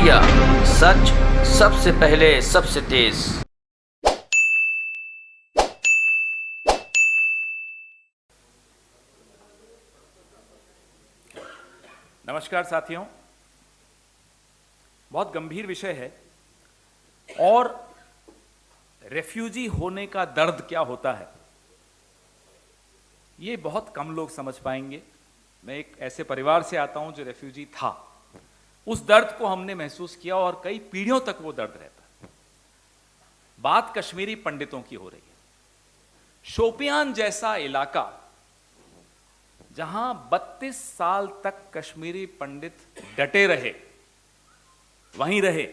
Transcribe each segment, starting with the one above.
India, सच सबसे पहले सबसे तेज। नमस्कार साथियों, बहुत गंभीर विषय है और रेफ्यूजी होने का दर्द क्या होता है ये बहुत कम लोग समझ पाएंगे। मैं एक ऐसे परिवार से आता हूं जो रेफ्यूजी था। उस दर्द को हमने महसूस किया और कई पीढ़ियों तक वो दर्द रहता है। बात कश्मीरी पंडितों की हो रही है। शोपियान जैसा इलाका जहां 32 साल तक कश्मीरी पंडित डटे रहे, वहीं रहे।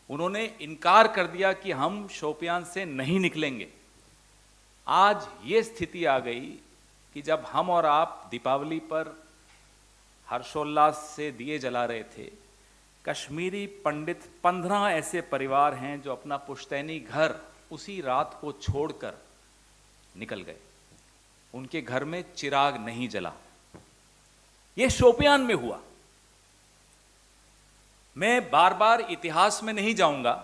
उन्होंने इनकार कर दिया कि हम शोपियान से नहीं निकलेंगे। आज ये स्थिति आ गई कि जब हम और आप दीपावली पर हर्षोल्लास से दिए जला रहे थे, कश्मीरी पंडित 15 ऐसे परिवार हैं जो अपना पुश्तैनी घर उसी रात को छोड़कर निकल गए। उनके घर में चिराग नहीं जला। यह शोपियान में हुआ। मैं बार बार इतिहास में नहीं जाऊंगा,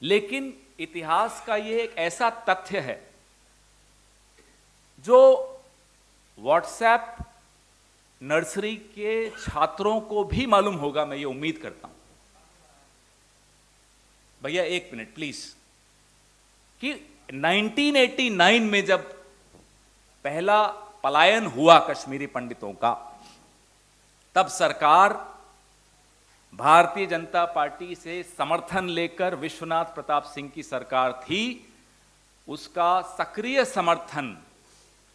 लेकिन इतिहास का यह एक ऐसा तथ्य है जो व्हाट्सएप नर्सरी के छात्रों को भी मालूम होगा, मैं ये उम्मीद करता हूं। भैया एक मिनट प्लीज। कि 1989 में जब पहला पलायन हुआ कश्मीरी पंडितों का, तब सरकार भारतीय जनता पार्टी से समर्थन लेकर विश्वनाथ प्रताप सिंह की सरकार थी। उसका सक्रिय समर्थन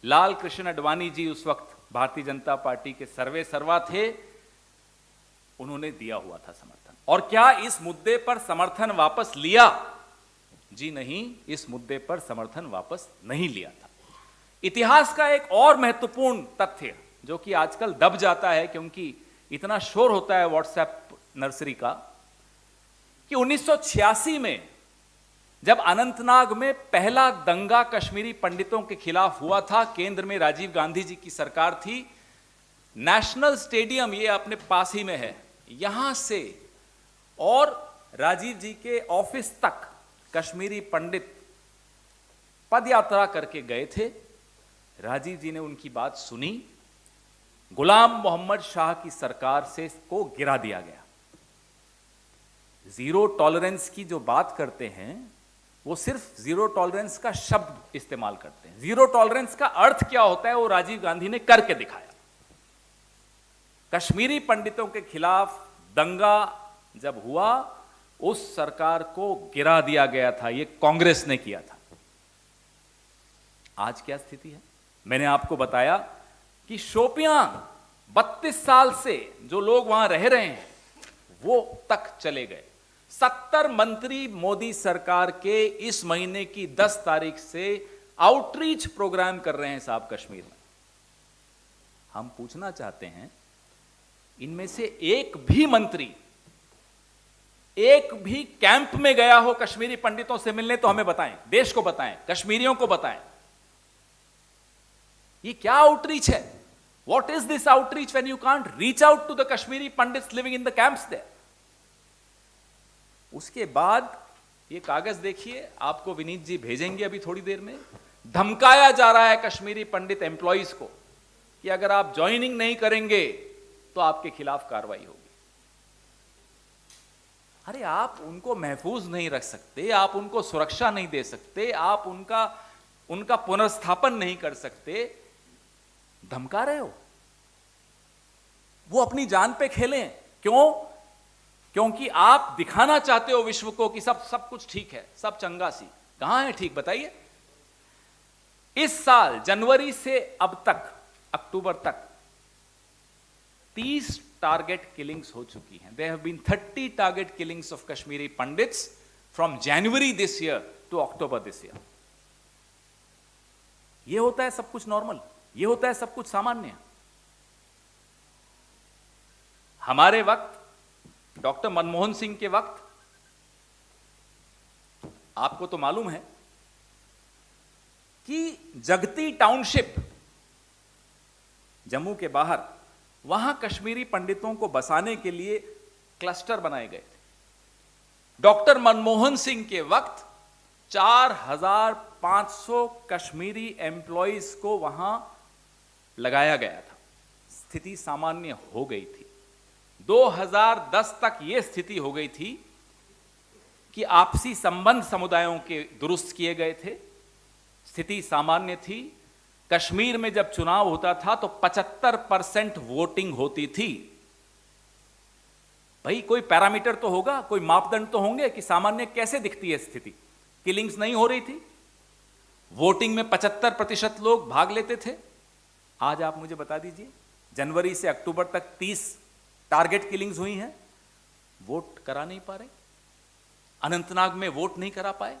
लाल कृष्ण आडवाणी जी उस वक्त भारतीय जनता पार्टी के सर्वे सर्वा थे, उन्होंने दिया हुआ था समर्थन। और क्या इस मुद्दे पर समर्थन वापस लिया? जी नहीं, इस मुद्दे पर समर्थन वापस नहीं लिया था। इतिहास का एक और महत्वपूर्ण तथ्य जो कि आजकल दब जाता है क्योंकि इतना शोर होता है व्हाट्सएप नर्सरी का, कि 1986 में जब अनंतनाग में पहला दंगा कश्मीरी पंडितों के खिलाफ हुआ था, केंद्र में राजीव गांधी जी की सरकार थी। नेशनल स्टेडियम, ये अपने पास ही में है, यहां से और राजीव जी के ऑफिस तक कश्मीरी पंडित पदयात्रा करके गए थे। राजीव जी ने उनकी बात सुनी। गुलाम मोहम्मद शाह की सरकार से को गिरा दिया गया। जीरो टॉलरेंस की जो बात करते हैं वो सिर्फ जीरो टॉलरेंस का शब्द इस्तेमाल करते हैं। जीरो टॉलरेंस का अर्थ क्या होता है वो राजीव गांधी ने करके दिखाया। कश्मीरी पंडितों के खिलाफ दंगा जब हुआ, उस सरकार को गिरा दिया गया था। ये कांग्रेस ने किया था। आज क्या स्थिति है? मैंने आपको बताया कि शोपियान 32 साल से जो लोग वहां रह रहे हैं वो तक चले गए। 70 मंत्री मोदी सरकार के इस महीने की 10 तारीख से आउटरीच प्रोग्राम कर रहे हैं साहब कश्मीर में। हम पूछना चाहते हैं, इनमें से एक भी मंत्री, एक भी कैंप में गया हो कश्मीरी पंडितों से मिलने तो हमें बताएं, देश को बताएं, कश्मीरियों को बताएं। ये क्या आउटरीच है? What is this outreach when you can't reach out to the Kashmiri Pandits living in the camps there? उसके बाद ये कागज देखिए, आपको विनीत जी भेजेंगे अभी थोड़ी देर में। धमकाया जा रहा है कश्मीरी पंडित एम्प्लॉइज को कि अगर आप ज्वाइनिंग नहीं करेंगे तो आपके खिलाफ कार्रवाई होगी। अरे आप उनको महफूज नहीं रख सकते, आप उनको सुरक्षा नहीं दे सकते, आप उनका पुनर्स्थापन नहीं कर सकते, धमका रहे हो। वो अपनी जान पे खेलें। क्यों? क्योंकि आप दिखाना चाहते हो विश्व को कि सब कुछ ठीक है, सब चंगा सी। कहां है ठीक, बताइए। इस साल जनवरी से अब तक अक्टूबर तक 30 टारगेट किलिंग्स हो चुकी हैं। There have been 30 target killings of Kashmiri Pandits from January this year to October this year. यह होता है सब कुछ नॉर्मल, यह होता है सब कुछ सामान्य। हमारे वक्त, डॉक्टर मनमोहन सिंह के वक्त, आपको तो मालूम है कि जगती टाउनशिप जम्मू के बाहर, वहां कश्मीरी पंडितों को बसाने के लिए क्लस्टर बनाए गए थे। डॉक्टर मनमोहन सिंह के वक्त 4,500 कश्मीरी एम्प्लॉइज को वहां लगाया गया था। स्थिति सामान्य हो गई थी। 2010 तक यह स्थिति हो गई थी कि आपसी संबंध समुदायों के दुरुस्त किए गए थे, स्थिति सामान्य थी। कश्मीर में जब चुनाव होता था तो 75% वोटिंग होती थी। भाई कोई पैरामीटर तो होगा, कोई मापदंड तो होंगे कि सामान्य कैसे दिखती है स्थिति। किलिंग्स नहीं हो रही थी, वोटिंग में 75% लोग भाग लेते थे। आज आप मुझे बता दीजिए, जनवरी से अक्टूबर तक 30 टारगेट किलिंग्स हुई हैं, वोट करा नहीं पा रहे। अनंतनाग में वोट नहीं करा पाए।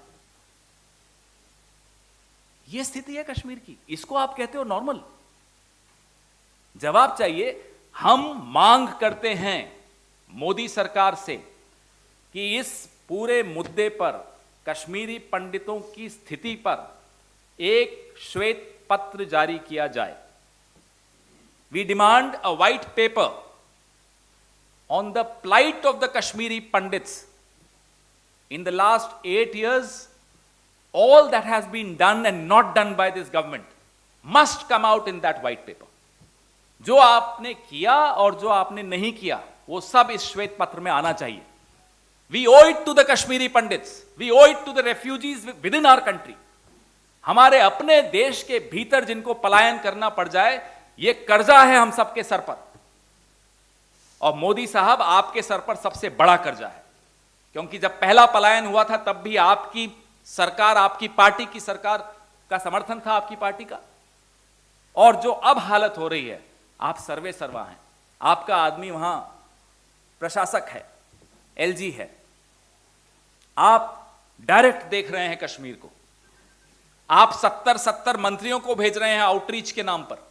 यह स्थिति है कश्मीर की। इसको आप कहते हो नॉर्मल? जवाब चाहिए। हम मांग करते हैं मोदी सरकार से कि इस पूरे मुद्दे पर, कश्मीरी पंडितों की स्थिति पर एक श्वेत पत्र जारी किया जाए। We demand a white paper on the plight of the Kashmiri Pandits. In the last 8 years, all that has been done and not done by this government must come out in that white paper. जो आपने किया और जो आपने नहीं किया, वो सब इस श्वेत पत्र में आना चाहिए। We owe it to the Kashmiri Pandits. We owe it to the refugees within our country. हमारे अपने देश के भीतर जिनको पलायन करना पड़ जाए, ये कर्जा है हम सबके सर पर। और मोदी साहब, आपके सर पर सबसे बड़ा कर्जा है, क्योंकि जब पहला पलायन हुआ था तब भी आपकी सरकार, आपकी पार्टी की सरकार का समर्थन था, आपकी पार्टी का। और जो अब हालत हो रही है, आप सर्वे सर्वा हैं, आपका आदमी वहां प्रशासक है, एलजी है, आप डायरेक्ट देख रहे हैं कश्मीर को। आप 70 मंत्रियों को भेज रहे हैं आउटरीच के नाम पर।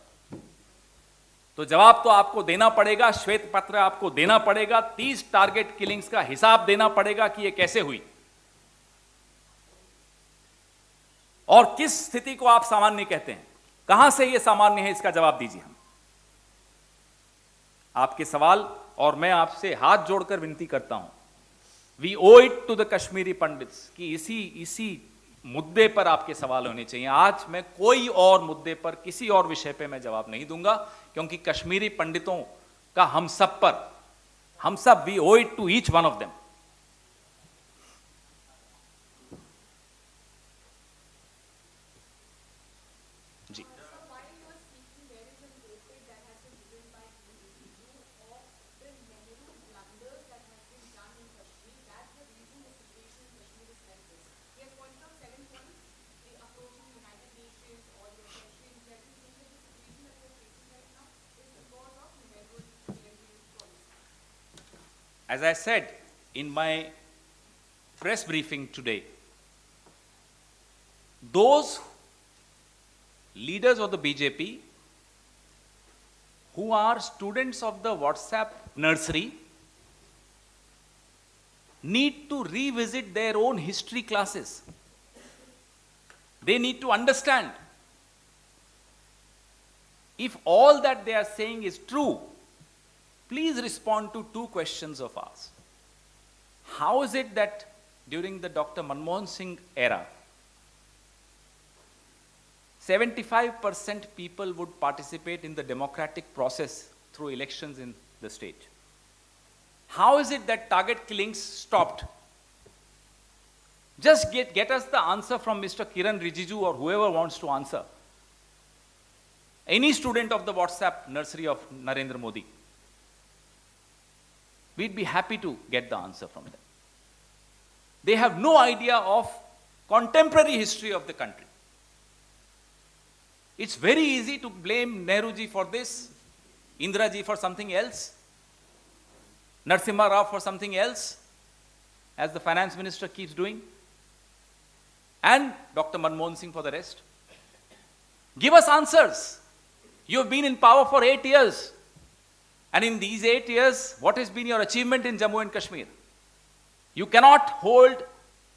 तो जवाब तो आपको देना पड़ेगा, श्वेत पत्र आपको देना पड़ेगा, 30 टारगेट किलिंग्स का हिसाब देना पड़ेगा कि यह कैसे हुई और किस स्थिति को आप सामान्य कहते हैं। कहां से यह सामान्य है, इसका जवाब दीजिए। हम आपके सवाल, और मैं आपसे हाथ जोड़कर विनती करता हूं, we owe it to the Kashmiri Pandits कि इसी मुद्दे पर आपके सवाल होने चाहिए। आज मैं कोई और मुद्दे पर, किसी और विषय पे मैं जवाब नहीं दूंगा, क्योंकि कश्मीरी पंडितों का हम सब we owe it to each one of them. जी, as I said in my press briefing today, those leaders of the BJP who are students of the WhatsApp nursery need to revisit their own history classes. They need to understand if all that they are saying is true. Please respond to two questions of ours. How is it that during the Dr. Manmohan Singh era, 75% people would participate in the democratic process through elections in the state? How is it that target killings stopped? Just get us the answer from Mr. Kiran Rijiju or whoever wants to answer. Any student of the WhatsApp nursery of Narendra Modi. We'd be happy to get the answer from them. They have no idea of contemporary history of the country. It's very easy to blame Nehru ji for this, Indira ji for something else, Narasimha Rao for something else, as the finance minister keeps doing, and Dr. Manmohan Singh for the rest. Give us answers. You have been in power for 8 years. And in these 8 years, what has been your achievement in Jammu and Kashmir? You cannot hold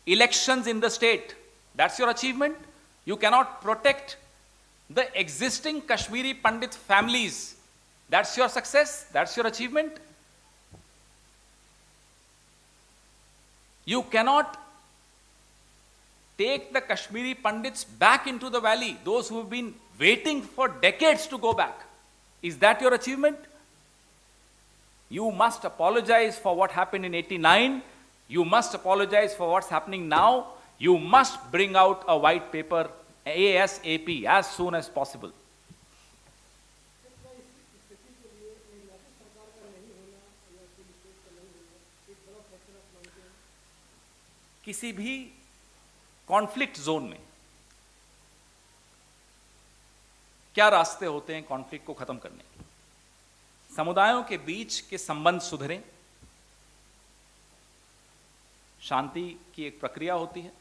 elections in the state. That's your achievement. You cannot protect the existing Kashmiri Pandit families. That's your success. That's your achievement. You cannot take the Kashmiri Pandits back into the valley, those who have been waiting for decades to go back. Is that your achievement? You must apologize for what happened in 89. You must apologize for what's happening now. You must bring out a white paper ASAP, as soon as possible. किसी भी conflict zone में क्या रास्ते होते हैं conflict को खत्म करने के? समुदायों के बीच के संबंध सुधरें, शांति की एक प्रक्रिया होती है,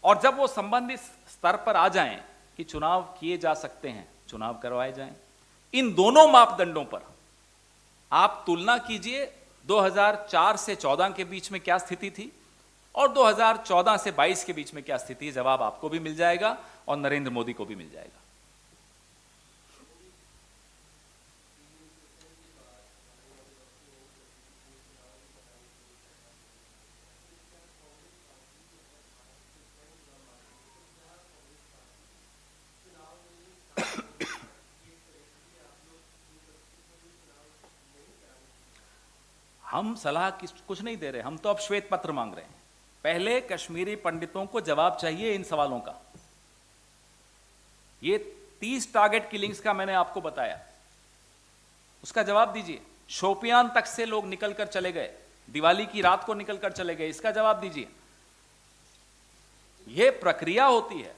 और जब वो संबंध इस स्तर पर आ जाएं कि चुनाव किए जा सकते हैं, चुनाव करवाए जाएं। इन दोनों मापदंडों पर आप तुलना कीजिए 2004 से 14 के बीच में क्या स्थिति थी और 2014 से 22 के बीच में क्या स्थिति है। जवाब आपको भी मिल जाएगा और नरेंद्र मोदी को भी मिल जाएगा। हम सलाह कुछ नहीं दे रहे, हम तो अब श्वेत पत्र मांग रहे हैं। पहले कश्मीरी पंडितों को जवाब चाहिए इन सवालों का। ये 30 टारगेट किलिंग्स का मैंने आपको बताया, उसका जवाब दीजिए। शोपियान तक से लोग निकलकर चले गए, दिवाली की रात को निकलकर चले गए, इसका जवाब दीजिए। यह प्रक्रिया होती है।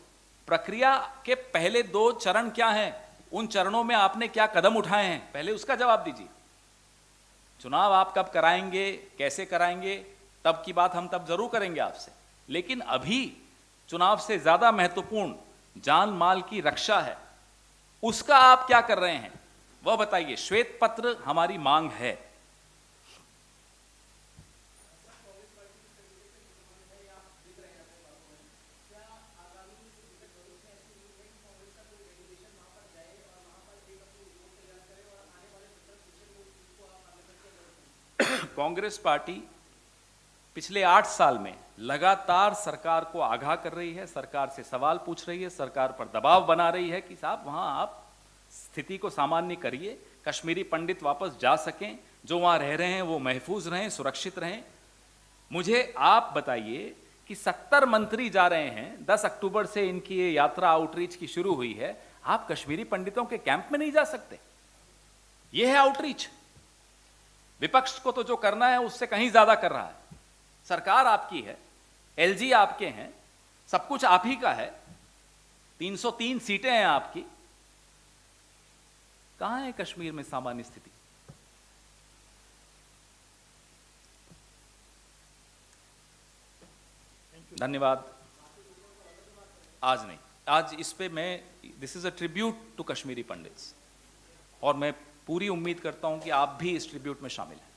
प्रक्रिया के पहले 2 चरण क्या हैं, उन चरणों में आपने क्या कदम उठाए हैं, पहले उसका जवाब दीजिए। चुनाव आप कब कराएंगे, कैसे कराएंगे, तब की बात हम तब जरूर करेंगे आपसे, लेकिन अभी चुनाव से ज्यादा महत्वपूर्ण जान माल की रक्षा है। उसका आप क्या कर रहे हैं वह बताइए। श्वेत पत्र हमारी मांग है। कांग्रेस पार्टी पिछले 8 साल में लगातार सरकार को आगाह कर रही है, सरकार से सवाल पूछ रही है, सरकार पर दबाव बना रही है कि साहब वहां आप स्थिति को सामान्य करिए, कश्मीरी पंडित वापस जा सकें, जो वहां रह रहे हैं वो महफूज रहें, सुरक्षित रहें। मुझे आप बताइए कि 70 मंत्री जा रहे हैं, 10 अक्टूबर से इनकी ये यात्रा आउटरीच की शुरू हुई है, आप कश्मीरी पंडितों के कैंप में नहीं जा सकते? ये है आउटरीच। विपक्ष को तो जो करना है उससे कहीं ज्यादा कर रहा है। सरकार आपकी है, एलजी आपके हैं, सब कुछ आप ही का है, 303 सीटें हैं आपकी। कहां है कश्मीर में सामान्य स्थिति? धन्यवाद। आज नहीं, आज इस पे मैं, this is a tribute to Kashmiri Pandits, और मैं पूरी उम्मीद करता हूं कि आप भी इस ट्रिब्यूट में शामिल हैं।